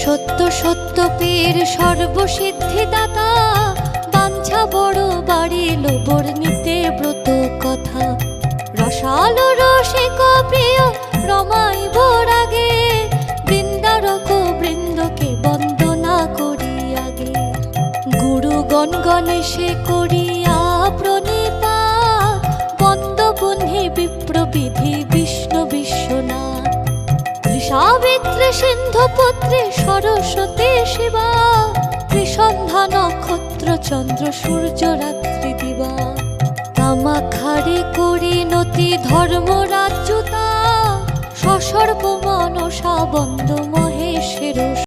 সত্য সত্য পীর সর্বসিদ্ধিদাতা, বাঞ্ছা বড় বাড়িল বর্ণিতে ব্রত কথা। রসালো রসিক প্রিয় রমাইব রাগে, বৃন্দারক বৃন্দকে বন্দনা করি আগে। গুরুগণ গণেশে করিয়া প্রণীতা, বন্দবহ্নি বিপ্রবিধি বিষ্ণু বিশ্বনাথ। সাবিত্রী সিন্ধুপুত্রী সরস্বতী শিবা, ত্রিসন্ধ্যা নক্ষত্র চন্দ্র সূর্য রাত্রি দিবা। কামাখারে করি নতি ধর্মরাজ্যতা, সসর্ব মনসা বন্দ মহেশের